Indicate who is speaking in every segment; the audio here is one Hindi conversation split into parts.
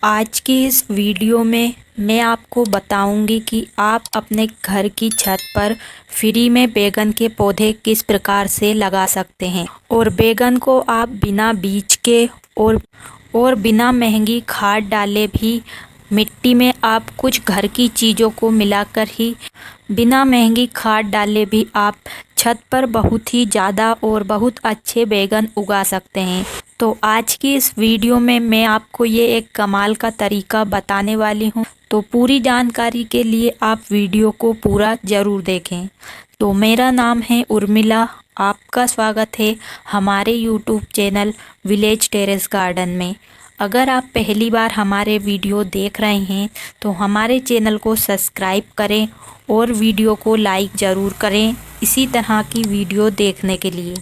Speaker 1: आज की इस वीडियो में मैं आपको बताऊंगी कि आप अपने घर की छत पर फ्री में बैगन के पौधे किस प्रकार से लगा सकते हैं और बैगन को आप बिना बीज के और बिना महंगी खाद डाले भी मिट्टी में आप कुछ घर की चीज़ों को मिलाकर ही बिना महंगी खाद डाले भी आप छत पर बहुत ही ज़्यादा और बहुत अच्छे बैगन उगा सकते हैं। तो आज की इस वीडियो में मैं आपको ये एक कमाल का तरीका बताने वाली हूँ। तो पूरी जानकारी के लिए आप वीडियो को पूरा ज़रूर देखें। तो मेरा नाम है उर्मिला, आपका स्वागत है हमारे YouTube channel village terrace garden में। अगर आप पहली बार हमारे वीडियो देख रहे हैं तो हमारे चैनल को सब्सक्राइब करें और वीडियो को लाइक ज़रूर करें इसी तरह की वीडियो देखने के लिए।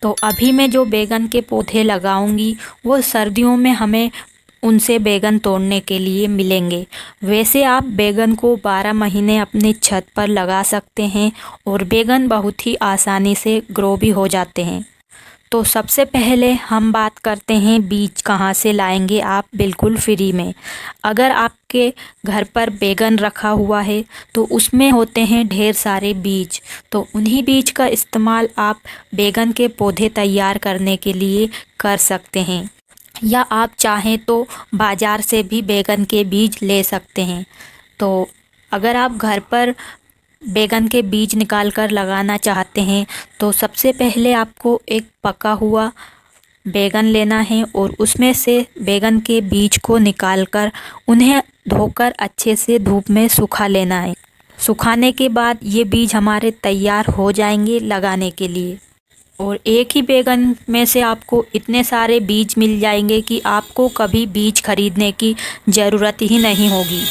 Speaker 1: तो अभी मैं जो बैगन के पौधे लगाऊंगी वो सर्दियों में हमें उनसे बैगन तोड़ने के लिए मिलेंगे। वैसे आप बैगन को 12 महीने अपनी छत पर लगा सकते हैं और बैगन बहुत ही आसानी से ग्रो भी हो जाते हैं। तो सबसे पहले हम बात करते हैं बीज कहाँ से लाएंगे आप बिल्कुल फ्री में। अगर आपके घर पर बैगन रखा हुआ है तो उसमें होते हैं ढेर सारे बीज, तो उन्हीं बीज का इस्तेमाल आप बैगन के पौधे तैयार करने के लिए कर सकते हैं, या आप चाहें तो बाज़ार से भी बैगन के बीज ले सकते हैं। तो अगर आप घर पर बैगन के बीज निकाल कर लगाना चाहते हैं तो सबसे पहले आपको एक पका हुआ बैगन लेना है और उसमें से बैगन के बीज को निकालकर उन्हें धोकर अच्छे से धूप में सुखा लेना है। सुखाने के बाद ये बीज हमारे तैयार हो जाएंगे लगाने के लिए। और एक ही बैगन में से आपको इतने सारे बीज मिल जाएंगे कि आपको कभी बीज खरीदने की ज़रूरत ही नहीं होगी।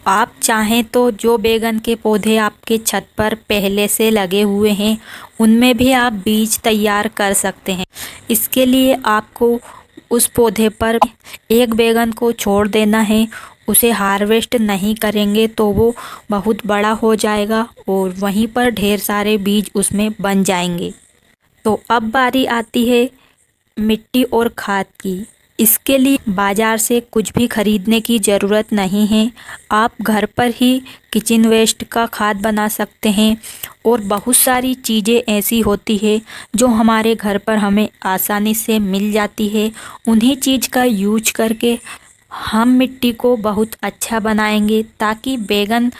Speaker 1: आप चाहें तो जो बैगन के पौधे आपके छत पर पहले से लगे हुए हैं उनमें भी आप बीज तैयार कर सकते हैं। इसके लिए आपको उस पौधे पर एक बैगन को छोड़ देना है। उसे हार्वेस्ट नहीं करेंगे तो वो बहुत बड़ा हो जाएगा और वहीं पर ढेर सारे बीज उसमें बन जाएंगे। तो अब बारी आती है मिट्टी और खाद की। इसके लिए बाज़ार से कुछ भी खरीदने की ज़रूरत नहीं है। आप घर पर ही किचन वेस्ट का खाद बना सकते हैं और बहुत सारी चीज़ें ऐसी होती है जो हमारे घर पर हमें आसानी से मिल जाती है। उन्हीं चीज़ का यूज करके हम मिट्टी को बहुत अच्छा बनाएंगे ताकि बैगन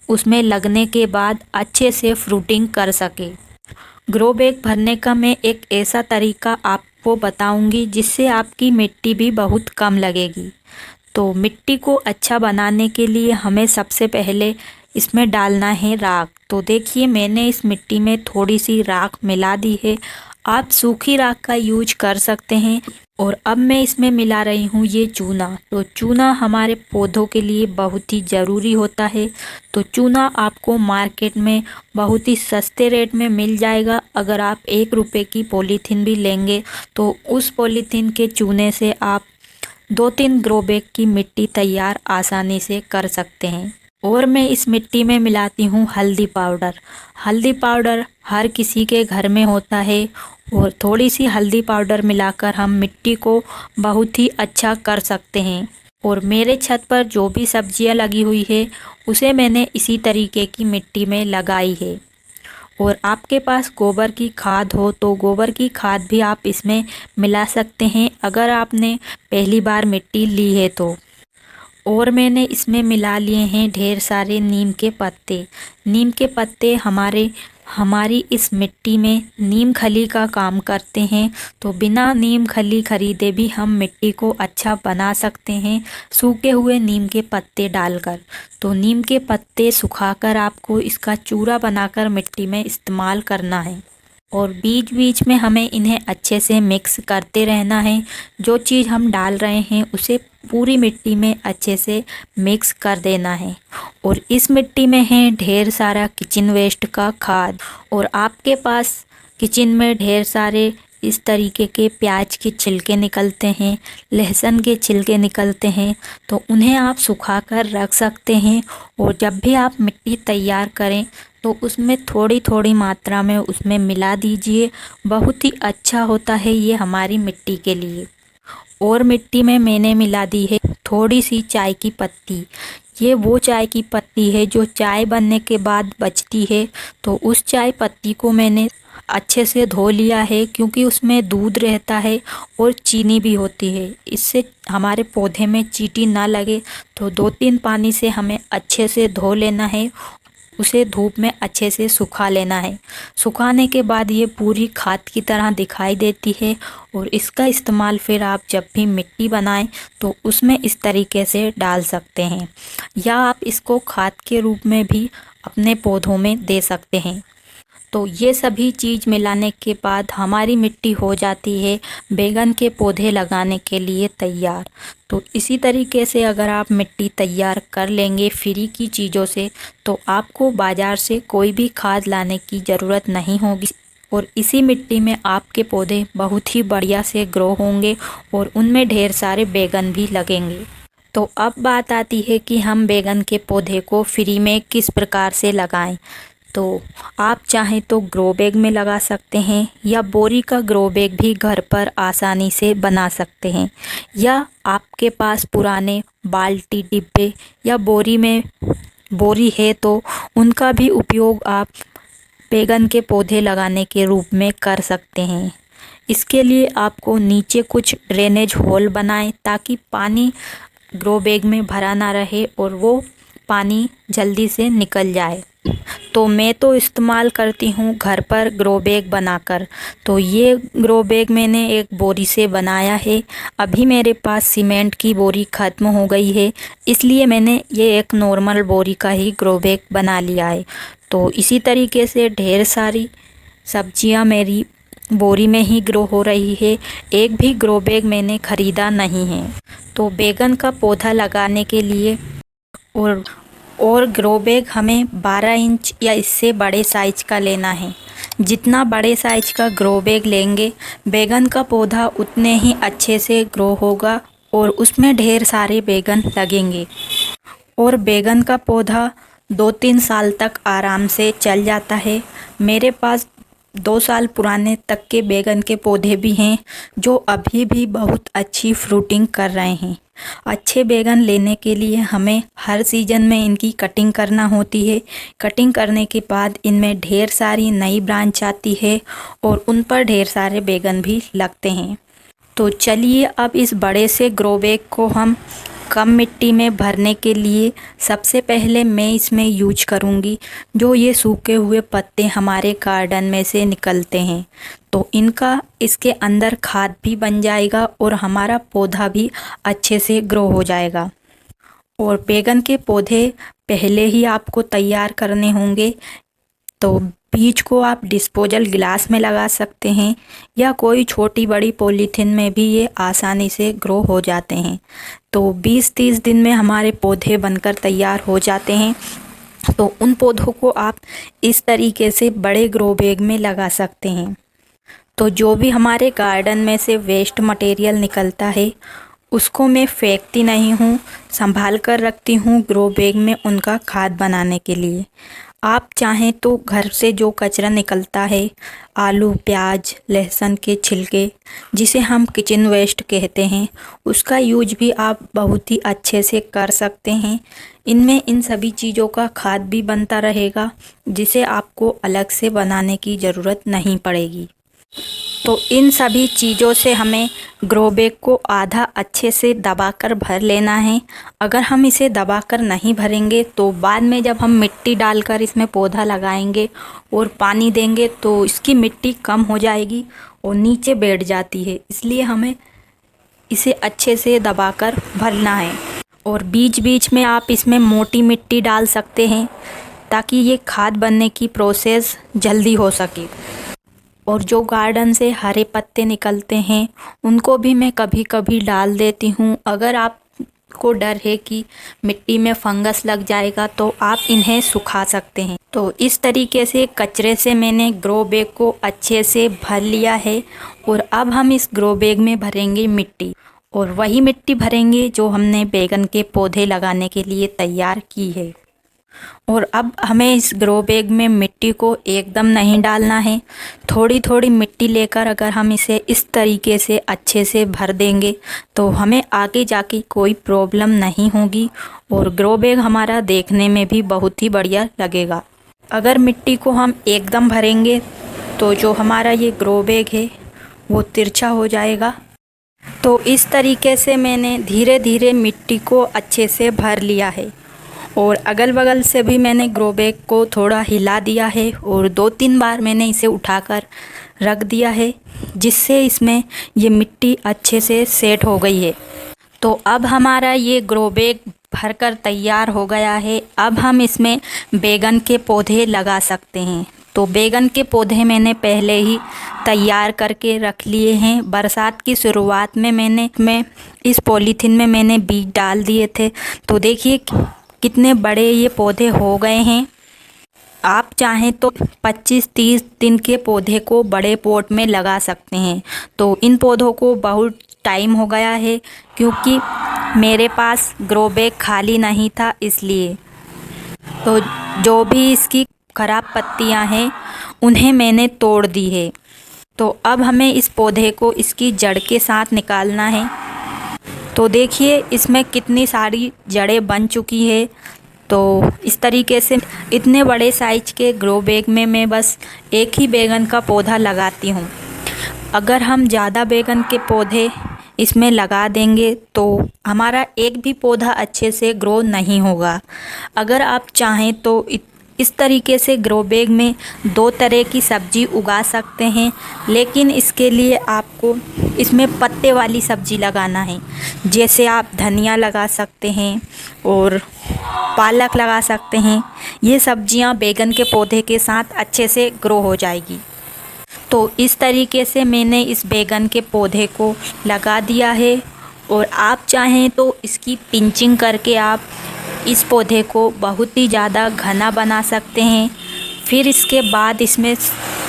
Speaker 1: उसमें लगने के बाद अच्छे से फ्रूटिंग कर सके। ग्रो बैग भरने का मैं एक ऐसा तरीका आपको बताऊंगी जिससे आपकी मिट्टी भी बहुत कम लगेगी। तो मिट्टी को अच्छा बनाने के लिए हमें सबसे पहले इसमें डालना है राख। तो देखिए मैंने इस मिट्टी में थोड़ी सी राख मिला दी है। आप सूखी राख का यूज कर सकते हैं। और अब मैं इसमें मिला रही हूँ ये चूना। तो चूना हमारे पौधों के लिए बहुत ही ज़रूरी होता है। तो चूना आपको मार्केट में बहुत ही सस्ते रेट में मिल जाएगा। अगर आप 1 रुपये की पॉलीथीन भी लेंगे तो उस पॉलीथीन के चूने से आप 2-3 ग्रो बैग की मिट्टी तैयार आसानी से कर सकते हैं। और मैं इस मिट्टी में मिलाती हूँ हल्दी पाउडर। हल्दी पाउडर हर किसी के घर में होता है और थोड़ी सी हल्दी पाउडर मिलाकर हम मिट्टी को बहुत ही अच्छा कर सकते हैं। और मेरे छत पर जो भी सब्जियां लगी हुई है उसे मैंने इसी तरीके की मिट्टी में लगाई है। और आपके पास गोबर की खाद हो तो गोबर की खाद भी आप इसमें मिला सकते हैं अगर आपने पहली बार मिट्टी ली है तो। और मैंने इसमें मिला लिए हैं ढेर सारे नीम के पत्ते। नीम के पत्ते हमारी इस मिट्टी में नीम खली का काम करते हैं। तो बिना नीम खली खरीदे भी हम मिट्टी को अच्छा बना सकते हैं सूखे हुए नीम के पत्ते डालकर। तो नीम के पत्ते सुखाकर आपको इसका चूरा बनाकर मिट्टी में इस्तेमाल करना है। और बीच बीच में हमें इन्हें अच्छे से मिक्स करते रहना है। जो चीज़ हम डाल रहे हैं उसे पूरी मिट्टी में अच्छे से मिक्स कर देना है। और इस मिट्टी में है ढेर सारा किचन वेस्ट का खाद। और आपके पास किचन में ढेर सारे इस तरीके के प्याज के छिलके निकलते हैं, लहसुन के छिलके निकलते हैं, तो उन्हें आप सुखा कर रख सकते हैं। और जब भी आप मिट्टी तैयार करें तो उसमें थोड़ी थोड़ी मात्रा में उसमें मिला दीजिए। बहुत ही अच्छा होता है ये हमारी मिट्टी के लिए। और मिट्टी में मैंने मिला दी है थोड़ी सी चाय की पत्ती। ये वो चाय की पत्ती है जो चाय बनने के बाद बचती है। तो उस चाय पत्ती को मैंने अच्छे से धो लिया है, क्योंकि उसमें दूध रहता है और चीनी भी होती है। इससे हमारे पौधे में चींटी ना लगे। तो 2-3 पानी से हमें अच्छे से धो लेना है, उसे धूप में अच्छे से सुखा लेना है। सुखाने के बाद ये पूरी खाद की तरह दिखाई देती है, और इसका इस्तेमाल फिर आप जब भी मिट्टी बनाएं तो उसमें इस तरीके से डाल सकते हैं, या आप इसको खाद के रूप में भी अपने पौधों में दे सकते हैं। तो ये सभी चीज़ मिलाने के बाद हमारी मिट्टी हो जाती है बैगन के पौधे लगाने के लिए तैयार। तो इसी तरीके से अगर आप मिट्टी तैयार कर लेंगे फ्री की चीज़ों से, तो आपको बाज़ार से कोई भी खाद लाने की ज़रूरत नहीं होगी, और इसी मिट्टी में आपके पौधे बहुत ही बढ़िया से ग्रो होंगे और उनमें ढेर सारे बैगन भी लगेंगे। तो अब बात आती है कि हम बैगन के पौधे को फ्री में किस प्रकार से लगाएं। तो आप चाहें तो ग्रो बैग में लगा सकते हैं, या बोरी का ग्रो बैग भी घर पर आसानी से बना सकते हैं, या आपके पास पुराने बाल्टी डिब्बे या बोरी है तो उनका भी उपयोग आप बैगन के पौधे लगाने के रूप में कर सकते हैं। इसके लिए आपको नीचे कुछ ड्रेनेज होल बनाएं, ताकि पानी ग्रो बैग में भरा ना रहे और वो पानी जल्दी से निकल जाए। तो मैं तो इस्तेमाल करती हूँ घर पर ग्रो बैग बनाकर। तो ये ग्रो बैग मैंने एक बोरी से बनाया है। अभी मेरे पास सीमेंट की बोरी ख़त्म हो गई है, इसलिए मैंने ये एक नॉर्मल बोरी का ही ग्रो बैग बना लिया है। तो इसी तरीके से ढेर सारी सब्जियाँ मेरी बोरी में ही ग्रो हो रही है। एक भी ग्रो बैग मैंने ख़रीदा नहीं है। तो बैगन का पौधा लगाने के लिए और ग्रो बैग हमें 12 इंच या इससे बड़े साइज का लेना है। जितना बड़े साइज का ग्रो बैग लेंगे, बैगन का पौधा उतने ही अच्छे से ग्रो होगा और उसमें ढेर सारे बैगन लगेंगे। और बैगन का पौधा 2-3 साल तक आराम से चल जाता है। मेरे पास 2 साल पुराने तक के बैगन के पौधे भी हैं, जो अभी भी बहुत अच्छी फ्रूटिंग कर रहे हैं। अच्छे बैगन लेने के लिए हमें हर सीज़न में इनकी कटिंग करना होती है। कटिंग करने के बाद इनमें ढेर सारी नई ब्रांच आती है और उन पर ढेर सारे बैगन भी लगते हैं। तो चलिए अब इस बड़े से ग्रो बैग को हम कम मिट्टी में भरने के लिए सबसे पहले मैं इसमें यूज करूँगी जो ये सूखे हुए पत्ते हमारे गार्डन में से निकलते हैं। तो इनका इसके अंदर खाद भी बन जाएगा और हमारा पौधा भी अच्छे से ग्रो हो जाएगा। और बैगन के पौधे पहले ही आपको तैयार करने होंगे। तो बीज को आप डिस्पोजल गिलास में लगा सकते हैं, या कोई छोटी बड़ी पॉलीथीन में भी ये आसानी से ग्रो हो जाते हैं। तो 20-30 दिन में हमारे पौधे बनकर तैयार हो जाते हैं। तो उन पौधों को आप इस तरीके से बड़े ग्रो बैग में लगा सकते हैं। तो जो भी हमारे गार्डन में से वेस्ट मटेरियल निकलता है उसको मैं फेंकती नहीं हूँ, संभाल कर रखती हूँ ग्रो बैग में उनका खाद बनाने के लिए। आप चाहें तो घर से जो कचरा निकलता है, आलू, प्याज, लहसुन के छिलके, जिसे हम किचन वेस्ट कहते हैं, उसका यूज भी आप बहुत ही अच्छे से कर सकते हैं। इनमें इन सभी चीज़ों का खाद भी बनता रहेगा, जिसे आपको अलग से बनाने की ज़रूरत नहीं पड़ेगी। तो इन सभी चीज़ों से हमें ग्रो बैग को आधा अच्छे से दबाकर भर लेना है। अगर हम इसे दबाकर नहीं भरेंगे तो बाद में जब हम मिट्टी डालकर इसमें पौधा लगाएंगे और पानी देंगे तो इसकी मिट्टी कम हो जाएगी और नीचे बैठ जाती है। इसलिए हमें इसे अच्छे से दबाकर भरना है। और बीच बीच में आप इसमें मोटी मिट्टी डाल सकते हैं, ताकि ये खाद बनने की प्रोसेस जल्दी हो सके। और जो गार्डन से हरे पत्ते निकलते हैं उनको भी मैं कभी कभी डाल देती हूँ। अगर आपको डर है कि मिट्टी में फंगस लग जाएगा तो आप इन्हें सुखा सकते हैं। तो इस तरीके से कचरे से मैंने ग्रो बैग को अच्छे से भर लिया है। और अब हम इस ग्रो बैग में भरेंगे मिट्टी, और वही मिट्टी भरेंगे जो हमने बैगन के पौधे लगाने के लिए तैयार की है। और अब हमें इस ग्रो बैग में मिट्टी को एकदम नहीं डालना है। थोड़ी थोड़ी मिट्टी लेकर अगर हम इसे इस तरीके से अच्छे से भर देंगे तो हमें आगे जाके कोई प्रॉब्लम नहीं होगी और ग्रो बैग हमारा देखने में भी बहुत ही बढ़िया लगेगा। अगर मिट्टी को हम एकदम भरेंगे तो जो हमारा ये ग्रो बैग है वो तिरछा हो जाएगा। तो इस तरीके से मैंने धीरे धीरे मिट्टी को अच्छे से भर लिया है और अगल बगल से भी मैंने ग्रो बैग को थोड़ा हिला दिया है और 2-3 बार मैंने इसे उठाकर रख दिया है, जिससे इसमें ये मिट्टी अच्छे से सेट हो गई है। तो अब हमारा ये ग्रो बैग भरकर तैयार हो गया है। अब हम इसमें बैगन के पौधे लगा सकते हैं। तो बैगन के पौधे मैंने पहले ही तैयार करके रख लिए हैं। बरसात की शुरुआत में मैं इस पॉलीथीन में मैंने बीज डाल दिए थे। तो देखिए कितने बड़े ये पौधे हो गए हैं। आप चाहें तो 25-30 दिन के पौधे को बड़े पॉट में लगा सकते हैं। तो इन पौधों को बहुत टाइम हो गया है क्योंकि मेरे पास ग्रो बैग खाली नहीं था, इसलिए तो जो भी इसकी खराब पत्तियां हैं उन्हें मैंने तोड़ दी है। तो अब हमें इस पौधे को इसकी जड़ के साथ निकालना है। तो देखिए इसमें कितनी सारी जड़ें बन चुकी है। तो इस तरीके से इतने बड़े साइज के ग्रो बैग में मैं बस एक ही बैगन का पौधा लगाती हूँ। अगर हम ज़्यादा बैगन के पौधे इसमें लगा देंगे तो हमारा एक भी पौधा अच्छे से ग्रो नहीं होगा। अगर आप चाहें तो इस तरीके से ग्रो बैग में 2 तरह की सब्जी उगा सकते हैं, लेकिन इसके लिए आपको इसमें पत्ते वाली सब्जी लगाना है। जैसे आप धनिया लगा सकते हैं और पालक लगा सकते हैं। ये सब्जियां बैगन के पौधे के साथ अच्छे से ग्रो हो जाएगी। तो इस तरीके से मैंने इस बैगन के पौधे को लगा दिया है और आप चाहें तो इसकी पिंचिंग करके आप इस पौधे को बहुत ही ज़्यादा घना बना सकते हैं। फिर इसके बाद इसमें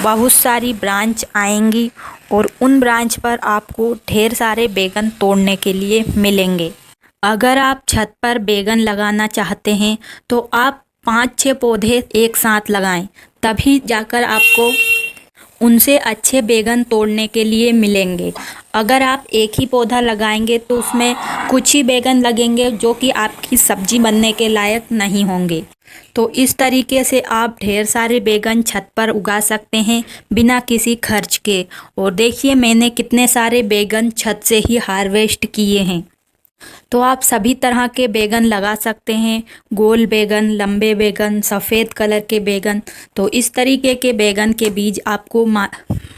Speaker 1: बहुत सारी ब्रांच आएंगी और उन ब्रांच पर आपको ढेर सारे बैगन तोड़ने के लिए मिलेंगे। अगर आप छत पर बैगन लगाना चाहते हैं तो आप 5-6 पौधे एक साथ लगाएं, तभी जाकर आपको उनसे अच्छे बैगन तोड़ने के लिए मिलेंगे। अगर आप एक ही पौधा लगाएंगे तो उसमें कुछ ही बैगन लगेंगे जो कि आपकी सब्जी बनने के लायक नहीं होंगे। तो इस तरीके से आप ढेर सारे बैगन छत पर उगा सकते हैं बिना किसी खर्च के। और देखिए मैंने कितने सारे बैगन छत से ही हार्वेस्ट किए हैं। तो आप सभी तरह के बैगन लगा सकते हैं, गोल बैगन, लंबे बैगन, सफ़ेद कलर के बैगन। तो इस तरीके के बैगन के बीज आपको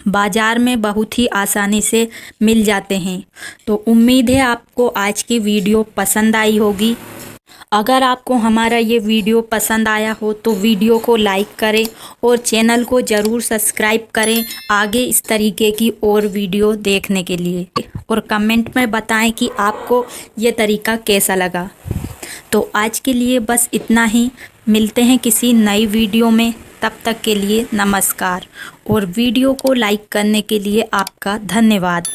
Speaker 1: बाज़ार में बहुत ही आसानी से मिल जाते हैं। तो उम्मीद है आपको आज की वीडियो पसंद आई होगी। अगर आपको हमारा ये वीडियो पसंद आया हो तो वीडियो को लाइक करें और चैनल को ज़रूर सब्सक्राइब करें आगे इस तरीके की और वीडियो देखने के लिए। और कमेंट में बताएं कि आपको ये तरीका कैसा लगा। तो आज के लिए बस इतना ही। मिलते हैं किसी नई वीडियो में, तब तक के लिए नमस्कार। और वीडियो को लाइक करने के लिए आपका धन्यवाद।